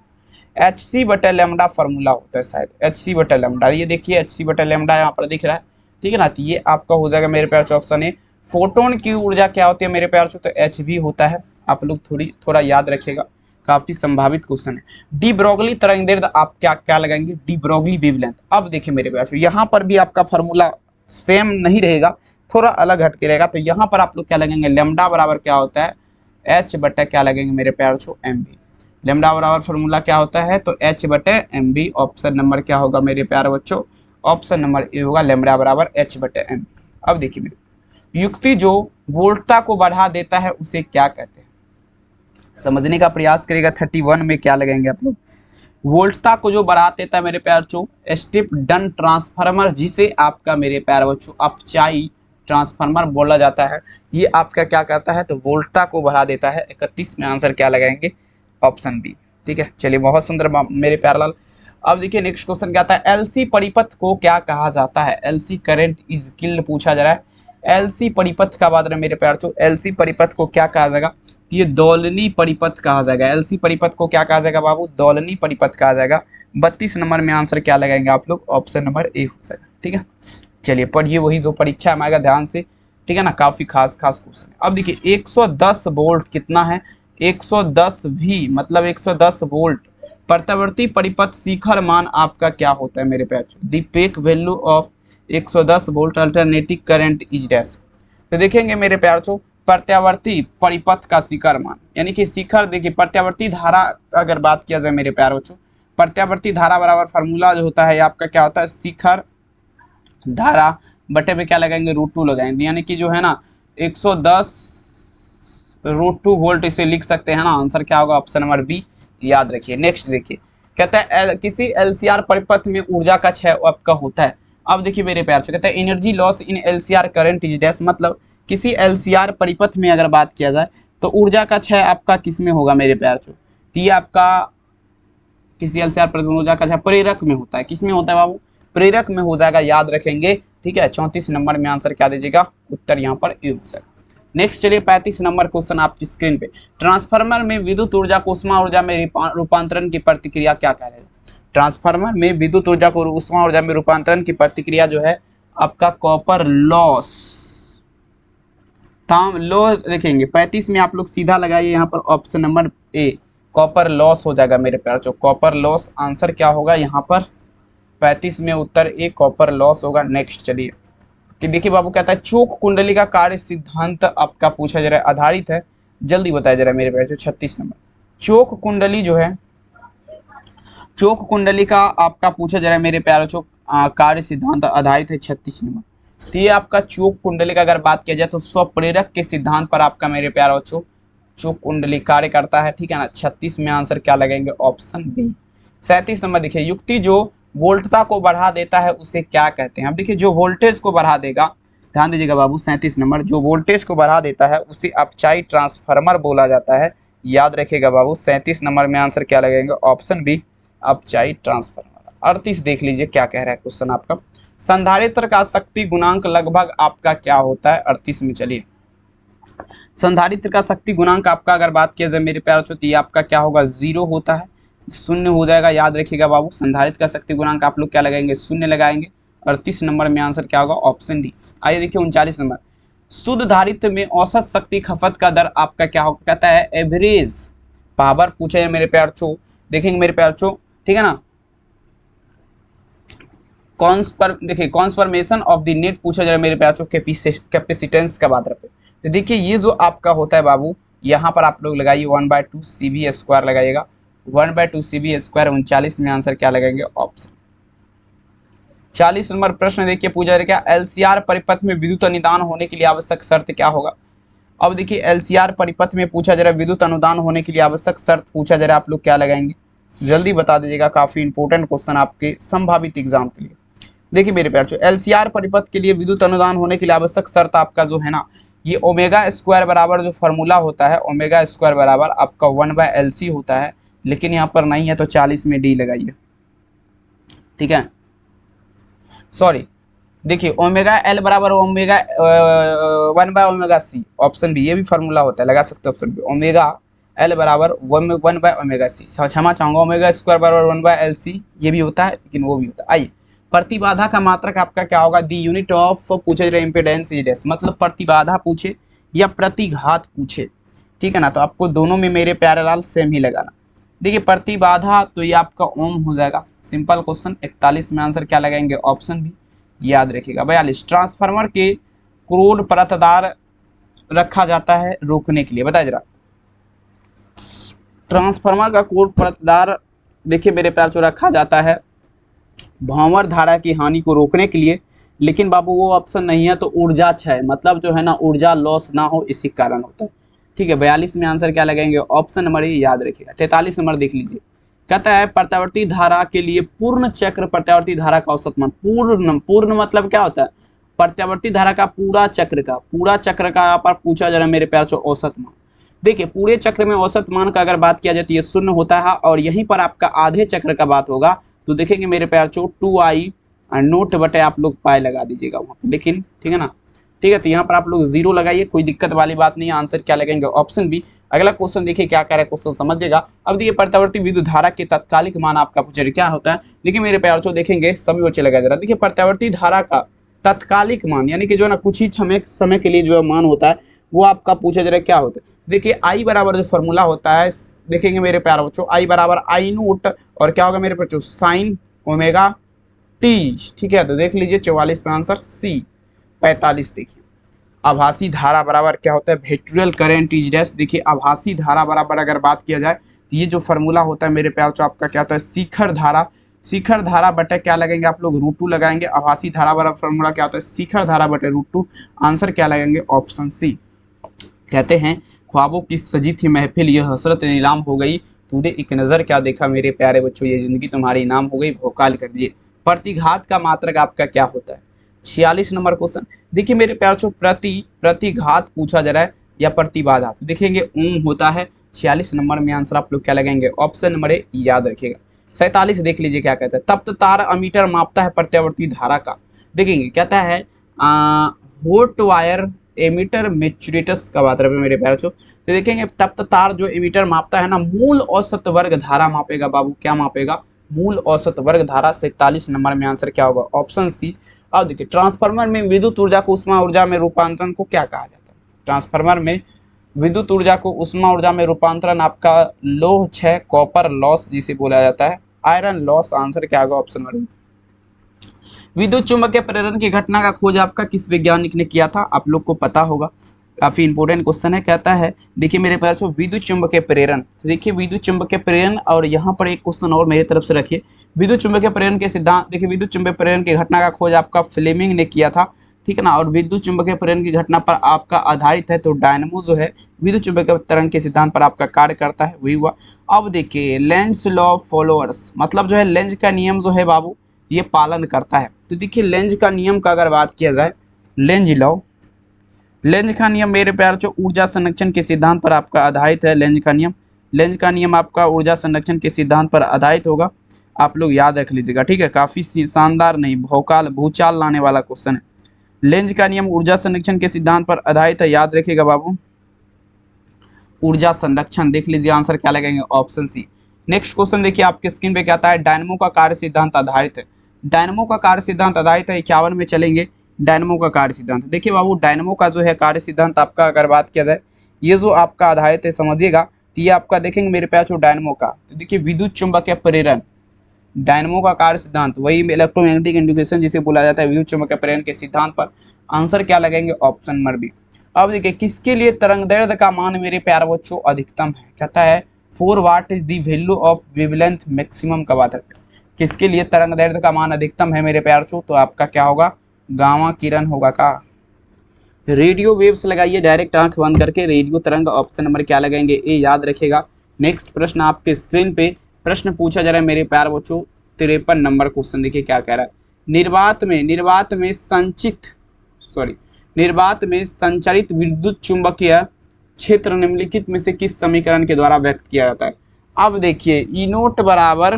एच सी बटा लैम्डा फॉर्मूला होता है शायद, एच सी बटा लैम्डा, ये देखिए एच सी बटा लैम्डा यहाँ पर दिख रहा है, ठीक है ना। तो ये आपका हो जाएगा मेरे प्यार ऑप्शन है। फोटोन की ऊर्जा क्या होती है मेरे प्यार, तो एच भी होता है, आप लोग थोड़ा याद रखिएगा, काफी संभावित क्वेश्चन है। डी ब्रोगली तरंग दैर्ध्य आप क्या क्या लगाएंगे, डी ब्रोगली वेवलेंथ। अब देखिए मेरे प्यार यहाँ पर भी आपका फॉर्मूला सेम नहीं रहेगा, थोड़ा अलग हटके रहेगा। तो यहाँ पर आप लोग क्या लगेंगे, लैम्डा बराबर क्या होता है, एच बटा क्या लगेंगे मेरे प्यार एम बी। लैम्डा बराबर फॉर्मूला क्या होता है, तो एच बटे एम बी। ऑप्शन नंबर क्या होगा मेरे प्यारे बच्चों, ऑप्शन नंबर ए होगा, लैम्डा बराबर एच बटे एम। अब देखिए मेरे युक्ति जो वोल्टता को बढ़ा देता है उसे क्या कहते हैं, समझने का प्रयास करेगा। 31 में क्या लगाएंगे आप लोग, वोल्टता को जो बढ़ा देता है मेरे प्यार बच्चों, स्टेप डन ट्रांसफार्मर, जिसे आपका मेरे प्यार बच्चों अपचाई ट्रांसफार्मर बोला जाता है, ये आपका क्या कहता है, तो वोल्टता को बढ़ा देता है। 31 में आंसर क्या लगाएंगे, ऑप्शन बी, ठीक है। चलिए बहुत सुंदर मेरे प्यारलाल। अब देखिए नेक्स्ट क्वेश्चन क्या आता है, एलसी परिपथ को क्या कहा जाता है, एलसी करंट इज किल्ड पूछा जा रहा है। एलसी परिपथ का बात है मेरे प्यार तो एलसी परिपथ को क्या कहा जाएगा, ये दोलनी परिपथ कहा जाएगा। एलसी परिपथ को क्या कहा जाएगा बाबू, दोलनी परिपथ कहा जाएगा। 32 नंबर में आंसर क्या लगाएंगे आप लोग, ऑप्शन नंबर ए हो जाएगा, ठीक है। चलिए पढ़िए वही जो परीक्षा में आएगा ध्यान से, ठीक है ना, काफी खास क्वेश्चन है। अब देखिए 110 वोल्ट कितना है, 110 भी मतलब 110 वोल्ट प्रत्यावर्ती परिपथ शिखर मान आपका क्या होता है मेरे प्यार, the peak value of 110 volt alternating current is dash. तो देखेंगे मेरे प्यार प्रत्यावर्ती परिपथ का शिखर मान, यानी कि शिखर देखिए प्रत्यावर्ती धारा अगर बात किया जाए मेरे प्यार बच्चों, प्रत्यावर्ती धारा बराबर फार्मूला जो होता है आपका क्या होता है, शिखर धारा बटे में क्या लगाएंगे, √2 लगाएंगे, यानी कि जो है ना 110 √2 वोल्ट इसे लिख सकते हैं ना। आंसर क्या होगा, ऑप्शन नंबर बी, याद रखिए। नेक्स्ट देखिए कहता है किसी एलसीआर परिपथ में ऊर्जा का क्षय आपका होता है। अब देखिए मेरे प्यार से कहता है energy loss in LCR current is dash, मतलब किसी एलसीआर परिपथ में अगर बात किया जाए तो ऊर्जा का क्षय आपका किस में होगा मेरे प्यार से, तो ये आपका किसी एलसीआर परिपथ में ऊर्जा का क्षय प्रेरक में होता है, किस में होता है बाबू, प्रेरक में हो जाएगा, याद रखेंगे, ठीक है। 34 नंबर में आंसर क्या दीजिएगा, उत्तर यहाँ पर ए हो जाएगा। नेक्स्ट चलिए 35 नंबर क्वेश्चन आपकी स्क्रीन पे, ट्रांसफार्मर में विद्युत ऊर्जा को उष्मा ऊर्जा में रूपांतरण की प्रतिक्रिया क्या कह रहे हैं। ट्रांसफार्मर में विद्युत ऊर्जा को उष्मा ऊर्जा में रूपांतरण की प्रतिक्रिया जो है आपका कॉपर लॉस, लॉस देखेंगे 35 में आप लोग सीधा लगाइए यहाँ पर option number A, copper loss हो जाएगा मेरे प्यार। जो कॉपर लॉस आंसर क्या होगा यहाँ पर 35 में उत्तर ए, कॉपर लॉस होगा। नेक्स्ट चलिए कि देखिए बाबू कहता है चोक कुंडली का कार्य सिद्धांत आपका पूछा जा रहा है, आधारित है, जल्दी बताया जा रहा है मेरे प्यार। 36 नंबर चोक कुंडली जो है, चोक कुंडली का आपका पूछा जा रहा है मेरे प्यारों, कार्य सिद्धांत आधारित है। 36 नंबर तो ये आपका चोक कुंडली का अगर बात किया जाए तो स्वप्रेरक के सिद्धांत पर आपका मेरे प्यारों चोक कुंडली कार्य करता है, ठीक है ना। 36 में आंसर क्या लगेंगे, ऑप्शन बी। 37 नंबर देखिए युक्ति जो वोल्टता को बढ़ा देता है उसे क्या कहते हैं। अब देखिए जो वोल्टेज को बढ़ा देगा, ध्यान दीजिएगा बाबू 37 नंबर, जो वोल्टेज को बढ़ा देता है उसे अपचाई ट्रांसफार्मर बोला जाता है, याद रखिएगा बाबू। 37 नंबर में आंसर क्या लगेगा, ऑप्शन बी, अपचाई ट्रांसफार्मर। 38 देख लीजिए क्या कह रहा है क्वेश्चन आपका, संधारित्र का शक्ति गुणांक लगभग आपका क्या होता है। 38 में चलिए संधारित्र का शक्ति गुणांक आपका अगर बात किया जाए मेरे प्यारों तो ये आपका क्या होगा, 0 होता है, शून्य हो जाएगा, याद रखिएगा बाबू। संधारित्र का शक्ति गुणांक आप लोग क्या लगाएंगे, शून्य लगाएंगे। 38 नंबर में आंसर क्या होगा, ऑप्शन डी। आइए देखिए 39 नंबर शुद्ध धारित्र में औसत शक्ति खपत का दर आपका क्या होगा, कहता है एवरेज पावर पूछा है मेरे प्यार छो, देखेंगे मेरे प्यार छो, ठीक है ना। देखिए कॉन्सफर्मेशन ऑफ द नेट पूछा जा रहा है मेरे प्यार छो, कैपेसिटेंस का बात रखे। तो देखिए ये जो आपका होता है बाबू, यहाँ पर आप लोग लगाइए 1/2 CV स्क्वायर लगाइएगा, 1/2 CV स्क्वायर। 39 में आंसर क्या लगाएंगे, ऑप्शन। 40 नंबर प्रश्न देखिए पूछा क्या, एलसीआर परिपथ में विद्युत अनुदान होने के लिए आवश्यक शर्त क्या होगा। अब देखिए एलसीआर परिपथ में पूछा जा रहा है विद्युत अनुदान होने के लिए आवश्यक शर्त पूछा जा रहा है, आप लोग क्या लगाएंगे जल्दी बता दीजिएगा, काफी इंपॉर्टेंट क्वेश्चन आपके संभावित एग्जाम के लिए। देखिए मेरे प्यार जो एलसीआर परिपथ के लिए विद्युत अनुदान होने के लिए आवश्यक शर्त आपका जो है ना, ये ओमेगा स्क्वायर बराबर जो फॉर्मूला होता है, ओमेगा स्क्वायर बराबर आपका 1/LC होता है, लेकिन यहाँ पर नहीं है तो 40 में डी लगाइए, ठीक है। सॉरी देखिए ओमेगा एल बराबर ओमेगा 1/ओमेगा C, ऑप्शन बी, ये भी फार्मूला होता है, लगा सकते हो ऑप्शन बी, ओमेगा एल बराबर 1/ओमेगा C, क्षमा चाहूंगा ओमेगा स्क्वायर बराबर 1/LC, ये भी होता है लेकिन वो भी होता है। आइए प्रतिबाधा का मात्रक आपका क्या होगा, दी यूनिट ऑफ पूछे रहे इम्पीडेंस इज, मतलब प्रतिबाधा पूछे या प्रतिघात पूछे, ठीक है ना, तो आपको दोनों में मेरे प्यारे लाल सेम ही लगाना। देखिए प्रतिबाधा तो ये आपका ओम हो जाएगा, सिंपल क्वेश्चन। 41 में आंसर क्या लगाएंगे, ऑप्शन भी, याद रखिएगा। 42 ट्रांसफार्मर के क्रोड परतदार रखा जाता है रोकने के लिए, बताइए जरा ट्रांसफार्मर का क्रोड परतदार देखिए मेरे प्यार जो रखा जाता है भंवर धारा की हानि को रोकने के लिए, लेकिन बाबू वो ऑप्शन नहीं है, तो ऊर्जा क्षय, मतलब जो है ना ऊर्जा लॉस ना हो इसी कारण होता है, ठीक है। 42 में आंसर क्या लगाएंगे, ऑप्शन नंबर ये याद रखिएगा। 43 नंबर देख लीजिए, कहता है प्रत्यावर्ती धारा के लिए पूर्ण चक्र प्रत्यावर्ती धारा का औसत मान, पूर्ण मतलब क्या होता है, प्रत्यावर्ती धारा का पूरा चक्र का यहाँ पर पूछा जा रहा है मेरे प्यार जो औसत मान। देखिए पूरे चक्र में औसत मान का अगर बात किया जाए तो ये 0 होता है, और यहीं पर आपका आधे चक्र का बात होगा तो देखेंगे मेरे प्यार चो 2i नोट बटे आप लोग पाई लगा दीजिएगा वहाँ पे, लेकिन ठीक है ना, ठीक है। तो यहाँ पर आप लोग 0 लगाइए, कोई दिक्कत वाली बात नहीं है। आंसर क्या लगेंगे, ऑप्शन बी। अगला क्वेश्चन देखिए क्या कह रहा है क्वेश्चन, समझिएगा। अब देखिए प्रत्यावर्ती विद्युत धारा के तात्कालिक मान आपका पूछे क्या होता है, देखिए मेरे प्यार चो देखेंगे सभी बच्चे लगा जरा। देखिए प्रत्यावर्ती धारा का तात्कालिक मान यानी कि जो ना कुछ ही समय के लिए जो मान होता है वो आपका पूछा जा रहा है क्या होता है। देखिए आई बराबर जो फॉर्मूला होता है देखेंगे मेरे प्यार बच्चों, आई बराबर आई नोट और क्या होगा मेरे बच्चों साइन ओमेगा टी, ठीक है। तो देख लीजिए 44 का आंसर सी। 45 देखिए आभासी धारा बराबर क्या होता है, वेक्टोरियल करंट इज डैश। देखिए आभासी धारा बराबर अगर बात किया जाए तो ये जो फॉर्मूला होता है मेरे प्यार चो आपका क्या होता है, शिखर धारा बटे क्या लगेंगे आप लोग, √2 लगाएंगे। आभासी धारा बराबर फॉर्मूला क्या होता है, शिखर धारा बटे √2। आंसर क्या लगाएंगे, ऑप्शन सी। कहते हैं ख्वाबों की सजी थी महफिल ये हसरत नीलाम हो गई, तूने एक नज़र क्या देखा मेरे प्यारे बच्चों, ये जिंदगी तुम्हारी इनाम हो गई, भोकाल कर दिए। प्रतिघात का मात्रक आपका क्या होता है। 46 नंबर क्वेश्चन देखिए मेरे प्यार चो प्रतिघात पूछा जा रहा है या प्रतिबाधा, तो देखेंगे ओम होता है। 46 नंबर में आंसर आप लोग क्या लगाएंगे, ऑप्शन नंबर ए याद रखिएगा। 47 देख लीजिए क्या कहता है, तप्त तार अमीटर मापता है प्रत्यावर्ती धारा का। देखेंगे कहता है हॉट वायर एमीटर मैच्योरेटस का बात रहे मेरे प्यारे चो, तो देखेंगे तप्त तार जो एमीटर मापता है ना मूल औसत वर्ग धारा मापेगा बाबू, क्या मापेगा, मूल औसत वर्ग धारा। 47 नंबर में आंसर क्या होगा, ऑप्शन सी। अब देखिए ट्रांसफार्मर में विद्युत ऊर्जा को उष्मा ऊर्जा में रूपांतरण को क्या कहा जाता है, ट्रांसफार्मर में विद्युत ऊर्जा को उष्मा ऊर्जा में रूपांतरण आपका लोह क्षय कॉपर लॉस जिसे बोला जाता है, आयरन लॉस। आंसर क्या होगा, ऑप्शन नंबर। विद्युत चुंबकीय प्रेरण की घटना का खोज आपका किस वैज्ञानिक ने किया था, आप लोग को पता होगा, काफी इंपॉर्टेंट क्वेश्चन है। कहता है देखिए मेरे प्यार चो विद्युत चुंबकीय प्रेरण, तो देखिए विद्युत चुंबकीय प्रेरण, और यहाँ पर एक क्वेश्चन और मेरी तरफ से रखिए, विद्युत चुंबकीय प्रेरण के सिद्धांत। देखिए विद्युत चुंबकीय प्रेरण की घटना का खोज आपका फ्लेमिंग ने किया था, ठीक है ना, और विद्युत चुंबकीय प्रेरण की घटना पर आपका आधारित है, तो डायनमो जो है विद्युत चुंबकीय तरंग के सिद्धांत पर आपका कार्य करता है, वही हुआ। अब देखिए लेंज लॉ फॉलोअर्स, मतलब जो है लेंज का नियम जो है बाबू ये पालन करता है। तो देखिए लेंज का नियम का अगर बात किया जाए, लेंज का नियम मेरे प्यार चो ऊर्जा संरक्षण के सिद्धांत पर आपका आधारित है। लेंज का नियम आपका ऊर्जा संरक्षण के सिद्धांत पर आधारित होगा, आप लोग याद रख लीजिएगा, ठीक है। काफी शानदार नहीं भूचाल लाने वाला क्वेश्चन है। लेंज का नियम ऊर्जा संरक्षण के सिद्धांत पर आधारित है, याद रखिएगा बाबू, ऊर्जा संरक्षण। देख लीजिए आंसर क्या लगेंगे, ऑप्शन सी। नेक्स्ट क्वेश्चन देखिए आपके स्क्रीन पे क्या आता है, डायनमो का कार्य सिद्धांत आधारित है। डायनमो का कार्य सिद्धांत आधारित है, 51 में चलेंगे। डायनमो का कार्य सिद्धांत देखिए बाबू, डायनमो का जो है कार्य सिद्धांत आपका अगर बात किया जाए, ये जो आपका आधारित है समझिएगा, तो ये आपका देखेंगे मेरे प्यार चो डायनमो का, तो देखिए विद्युत चुंबकीय प्रेरण, डायनमो का कार्य सिद्धांत वही इलेक्ट्रोमैग्नेटिक इंड्यूकेशन जिसे बोला जाता है, विद्युत चुंबकीय प्रेरण के सिद्धांत पर। आंसर क्या लगेंगे, ऑप्शन नंबर बी। अब देखिए किसके लिए तरंग दैर्ध्य का मान मेरे प्यार बच्चों अधिकतम है, कहता है 4 what is the value of wavelength maximum का बात है। किसके लिए तरंग दैर्ध्य का मान अधिकतम है मेरे प्यार चो? तो आपका क्या होगा? गामा किरण होगा का। रेडियो वेव्स लगाइए डायरेक्ट आंख बंद करके, रेडियो तरंग ऑप्शन नंबर क्या लगाएंगे? ए याद रखेगा। नेक्स्ट प्रश्न आपके स्क्रीन पे प्रश्न पूछा जा रहा है मेरे प्यार बच्चों, 53 नंबर क्वेश्चन। देखिए क्या कह रहा है। निर्वात में संचारित विद्युत चुंबकीय क्षेत्र निम्नलिखित में से किस समीकरण के द्वारा व्यक्त किया जाता है? अब देखिए ई नोट बराबर,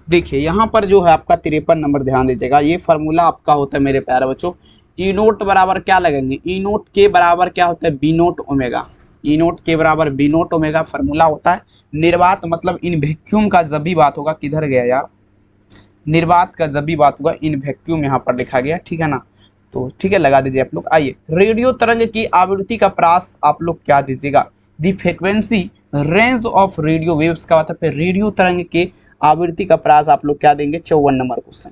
देखिए यहाँ पर जो है आपका 53 नंबर, ध्यान दीजिएगा, ये फार्मूला आपका होता है मेरे प्यारे बच्चों। ई नोट बराबर क्या लगेंगे? ई नोट के बराबर क्या होता है? B naught omega. E naught के बराबर बी नोट ओमेगा फार्मूला होता है। निर्वात मतलब इन वैक्यूम का जब भी बात होगा, किधर गया यार, निर्वात का जब भी बात होगा इन वैक्यूम यहाँ पर लिखा गया, ठीक है ना। तो ठीक है, लगा दीजिए आप लोग। आइए, रेडियो तरंग की आवृत्ति का प्रास आप लोग क्या दीजिएगा? The frequency range of radio waves का मतलब है रेडियो तरंग के आवृत्ति का प्रास आप लोग क्या देंगे? 54 नंबर क्वेश्चन।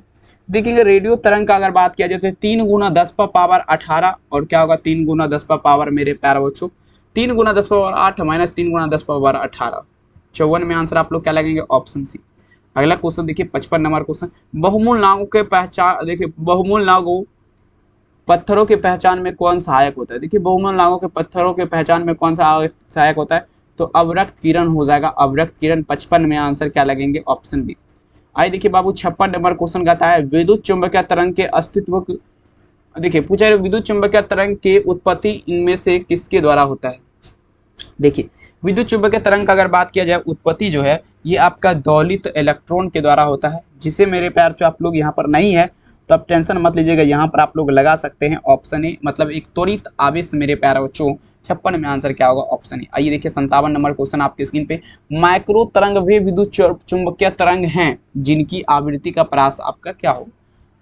देखेंगे रेडियो तरंग का अगर बात किया जाए तो 3 गुना 10 पर पावर 18 और क्या होगा? 3 गुना 10 पर पावर मेरे प्यारे बच्चों 3 गुना 10 पावर 8 माइनस 3 गुना 10 पावर 18, 54 में आंसर आप लोग क्या लगेंगे? Option C. अगला क्वेश्चन देखिए 55 नंबर क्वेश्चन। बहुमूल नागों के पहचान, देखिए बहुमूल नागों पत्थरों के पहचान में कौन सहायक होता है? देखिए बहुमूल नागों के पत्थरों के पहचान में कौन सा सहायक होता है? तो अवरक्त किरण हो जाएगा, अवरक्त किरण। 55 में आंसर क्या लगेंगे? Option B. आइए देखिए बाबू 56 नंबर क्वेश्चन कहता है विद्युत चुंबकीय तरंग के अस्तित्व, देखिए पूछा है विद्युत चुंबकीय तरंग के उत्पत्ति इनमें से किसके द्वारा होता है? देखिए विद्युत चुंबकीय तरंग का अगर बात किया जाए उत्पत्ति जो है ये आपका दौलित इलेक्ट्रॉन के द्वारा होता है, जिसे मेरे प्यार जो आप लोग यहाँ पर नहीं है तो आप टेंशन मत लीजिएगा, यहाँ पर आप लोग लगा सकते हैं ऑप्शन ए, मतलब एक त्वरित आवेश मेरे प्यारे बच्चों। 56 में आंसर क्या होगा? Option A. आइए देखिए 57 नंबर क्वेश्चन आपके स्क्रीन पे। माइक्रो तरंग वे विद्युत चुंबकीय तरंग हैं जिनकी आवृत्ति का प्रास आपका क्या होगा?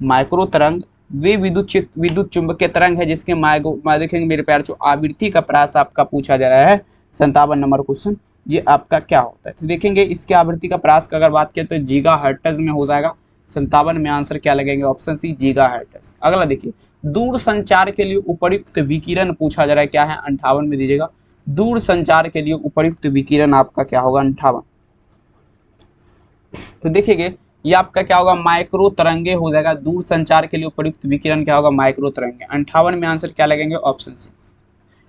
माइक्रो तरंग वे विद्युत चुंबकीय तरंग है जिसके देखेंगे मेरे प्यार जो आवृत्ति का प्रास आपका पूछा जा रहा है 57 नंबर क्वेश्चन, ये आपका क्या होता है? तो देखेंगे इसके आवृत्ति का प्रास का अगर बात किया तो गीगा हर्ट्ज में हो जाएगा। 57 में आंसर क्या लगेंगे? Option C, giga hertz. अगला देखिए दूर संचार के लिए उपयुक्त विकिरण पूछा जा रहा है, क्या है? 58 में दीजिएगा। दूर संचार के लिए उपयुक्त विकिरण आपका क्या होगा? 58। तो देखिएगा ये आपका क्या होगा? माइक्रो तरंगे हो जाएगा। दूर संचार के लिए उपयुक्त विकिरण क्या होगा? माइक्रो तरंगे। 58 में आंसर क्या लगेंगे? ऑप्शन सी।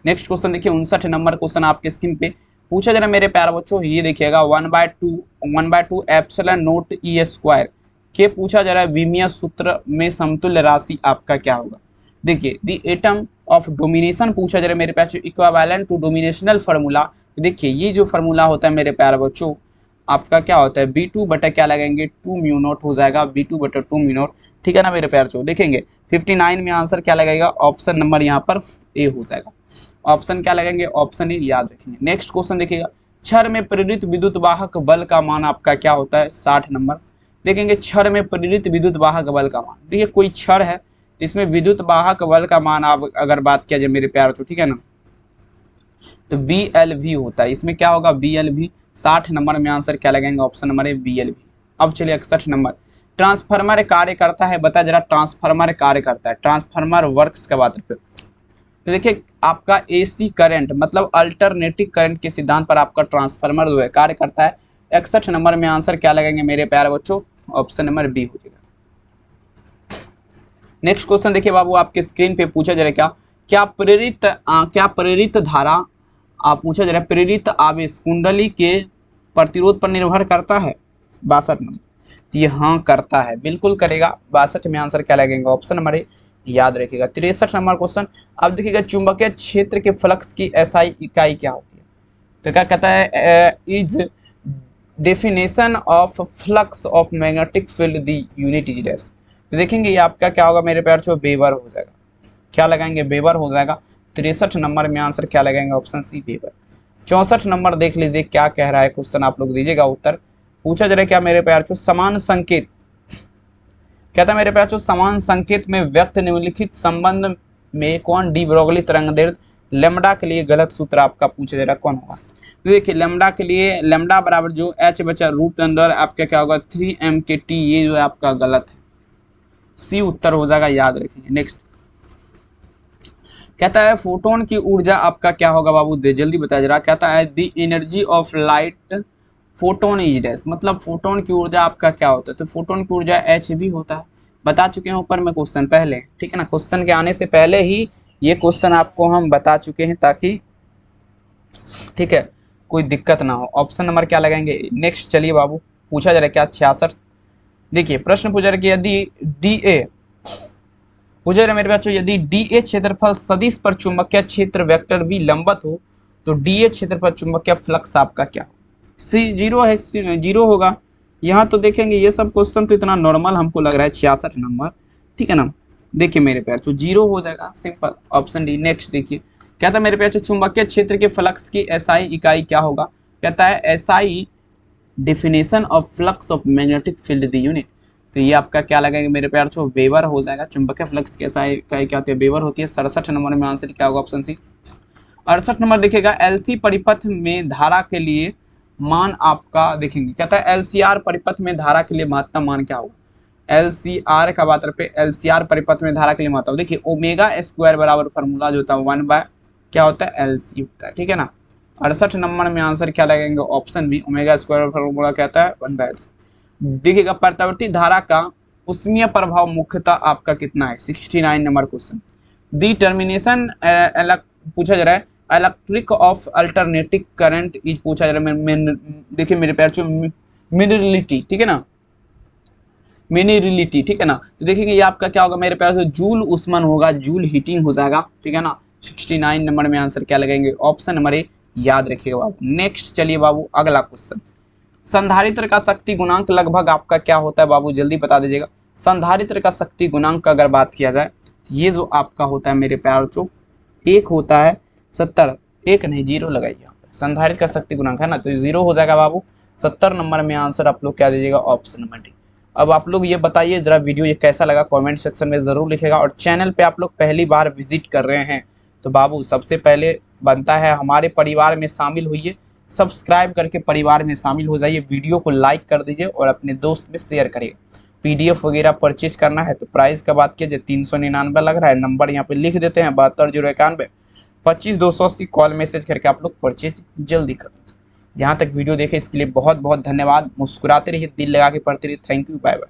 नेक्स्ट क्वेश्चन देखिए 59 नंबर क्वेश्चन आपके स्क्रीन पे पूछा जा रहा है मेरे प्यारे बच्चों, ये देखिएगा 1/2 एप्सिलॉन नोट ई स्क्वायर के पूछा जा रहा है विमीय सूत्र में समतुल्य राशि आपका क्या होगा? देखिए द एटम ऑफ डोमिनेशन पूछा जा रहा है मेरे प्यारे बच्चों, इक्विवेलेंट टू डोमिनेशनल फार्मूला। देखिए ये जो फार्मूला होता है मेरे प्यारे बच्चों आपका क्या होता है? B2 बटा क्या लगेंगे? 2 म्यू नॉट हो जाएगा, B2 बटा 2 म्यू नॉट, ठीक है ना मेरे प्यारे बच्चों। देखेंगे 59 में आंसर क्या लगेगा? ऑप्शन नंबर यहाँ पर ए हो जाएगा। ऑप्शन क्या लगेंगे? ऑप्शन ए याद रखेंगे। नेक्स्ट क्वेश्चन देखिएगा छड़ में प्रेरित विद्युत वाहक बल का मान आपका क्या होता है? 60 नंबर। देखेंगे छड़ में प्रेरित विद्युत वाहक बल का मान, देखिए कोई छड़ है इसमें विद्युत वाहक बल का मान आप अगर बात किया जाए मेरे प्यार तो ठीक है ना, तो BLV होता है। इसमें क्या होगा? BLV। 60 नंबर में आंसर क्या लगेंगे? Option number A, BLV। अब चलिए 61 नंबर, ट्रांसफार्मर कार्य करता है, बता जरा ट्रांसफार्मर कार्य करता है, ट्रांसफार्मर वर्क्स का बात है। तो देखिए आपका AC करंट मतलब अल्टरनेटिव करंट के सिद्धांत पर आपका ट्रांसफार्मर जो है कार्य करता है। 61 नंबर में आंसर क्या लगेंगे मेरे प्यारे बच्चों? ऑप्शन नंबर बी हो जाएगा। नेक्स्ट क्वेश्चन देखिए बाबू आपके स्क्रीन पे पूछा जा रहा है क्या प्रेरित धारा पूछा जा रहा है प्रेरित आवेश कुंडली के प्रतिरोध पर निर्भर करता है? 62 नंबर। ये हाँ करता है, बिल्कुल करेगा। 62 में आंसर क्या लगेगा? ऑप्शन नंबर ए याद रखिएगा। 63 नंबर क्वेश्चन अब देखिएगा चुंबकीय क्षेत्र के फ्लक्स की SI इकाई क्या होती है? तो क्या कहता है? Is definition of flux of magnetic field the unit is dash. तो देखेंगे ये आपका क्या होगा मेरे प्यार से? वेबर हो जाएगा। क्या लगाएंगे? वेबर हो जाएगा। 63 नंबर में आंसर क्या लगाएंगे? Option C, weber. 64 नंबर देख लीजिए क्या कह रहा है क्वेश्चन, आप लोग दीजिएगा उत्तर। पूछा जा रहा है क्या मेरे प्यार से? समान संकेत, कहता है मेरे प्यार समान संकेत में व्यक्त निम्नलिखित संबंध में कौन डी ब्रोगली तरंगदैर्ध्य लैम्ब्डा के लिए गलत सूत्र आपका पूछा जा रहा है, कौन होगा? तो देखिए लैम्ब्डा के लिए लैम्ब्डा बराबर जो H बचा रूट अंडर आपका क्या होगा? 3m/t, ये जो है आपका गलत है, सी उत्तर हो जाएगा, याद रखेंगे। नेक्स्ट कहता है फोटोन की ऊर्जा आपका क्या होगा बाबू, दे जल्दी बताया जरा। कहता है the energy of light photon is dash, मतलब फोटोन की ऊर्जा आपका क्या होता है, तो फोटोन की ऊर्जा एच भी होता है। बता चुके हैं ऊपर में क्वेश्चन पहले, ठीक है ना, क्वेश्चन के आने से पहले ही ये क्वेश्चन आपको हम बता चुके हैं, ताकि ठीक है कोई दिक्कत ना हो। ऑप्शन नंबर क्या लगाएंगे नेक्स्ट, चलिए बाबू पूछा जा रहा है क्या 66। देखिए प्रश्न पूछा रहा है कि यदि डी ए पूछा रहा मेरे बच्चों, यदि डी ए क्षेत्रफल सदिश पर चुंबकीय क्षेत्र वेक्टर भी लंबवत हो तो डी ए क्षेत्रफल चुंबकीय फ्लक्स आपका क्या हो। सी जीरो है, जीरो होगा। यहाँ तो देखेंगे ये सब क्वेश्चन तो इतना नॉर्मल हमको लग रहा है 66 नंबर, ठीक है ना। देखिए मेरे प्यार जो जीरो हो जाएगा सिंपल, ऑप्शन डी। नेक्स्ट देखिए कहता है मेरे प्यार चुंबकीय क्षेत्र के फ्लक्स की एसआई इकाई क्या होगा। कहता है SI definition of flux of magnetic field the unit, तो ये आपका क्या लगेगा मेरे प्यार छो, वेबर हो जाएगा। चुंबकीय फ्लक्स की एसआई इकाई क्या होती है, वेबर होती है। 67 नंबर में आंसर क्या होगा, ऑप्शन सी। 68 नंबर देखिएगा एलसी परिपथ में धारा के लिए मान आपका देखेंगे। कहता है एलसीआर परिपथ में धारा के लिए महत्तम मान क्या होगा। एलसीआर का बात पे एलसीआर परिपथ में धारा के लिए महत्तम, देखिए ओमेगा स्क्वायर बराबर फॉर्मूला जो होता है 1 बाय क्या होता है एलसी होता है, ठीक है ना। 68 नंबर में आंसर क्या लगेंगे, option B omega square formula कहता है 1 बाय एलसी। देखिएगा प्रत्यावर्ती धारा का उष्मीय प्रभाव मुख्यतः आपका कितना है, 69 नंबर क्वेश्चन। दी टर्मिनेशन पूछा जा रहा है electric of alternative current is पूछा जा रहा है। देखिए मेरे प्यार जो मिनरलिटी, ठीक है ना, मिनरलिटी, ठीक है ना। तो देखेंगे ये आपका क्या होगा मेरे प्यार से, जूल उष्मन होगा, जूल हीटिंग हो जाएगा, ठीक है ना। 69 नंबर में आंसर क्या लगेंगे, ऑप्शन नंबर ए याद रखिएगा बाबू। नेक्स्ट चलिए बाबू अगला क्वेश्चन, संधारित्र का शक्ति गुणांक लगभग आपका क्या होता है बाबू, जल्दी बता दीजिएगा। संधारित्र का शक्ति गुणांक का अगर बात किया जाए, ये जो आपका होता है मेरे प्यार जो एक होता है 70, एक नहीं जीरो लगाइए यहाँ पे, संधारित्र का शक्ति गुणांक है ना, तो जीरो हो जाएगा बाबू। 70 नंबर में आंसर आप लोग क्या दीजिएगा, ऑप्शन नंबर डी। अब आप लोग ये बताइए जरा वीडियो ये कैसा लगा, कमेंट सेक्शन में जरूर लिखेगा। और चैनल पे आप लोग पहली बार विजिट कर रहे हैं तो बाबू सबसे पहले बनता है हमारे परिवार में शामिल होइए, सब्सक्राइब करके परिवार में शामिल हो जाइए, वीडियो को लाइक कर दीजिए और अपने दोस्त में शेयर करिए। पीडीएफ वगैरह परचेज करना है तो प्राइस का बात कीजिए, 399 लग रहा है, नंबर यहाँ पे लिख देते हैं 7201 25 280, कॉल मैसेज करके आप लोग परचेज जल्दी कर दीजिए। यहाँ तक वीडियो देखे इसके लिए बहुत बहुत धन्यवाद। मुस्कुराते रहिए, दिल लगा के पढ़ते रहिए। Thank you, bye bye.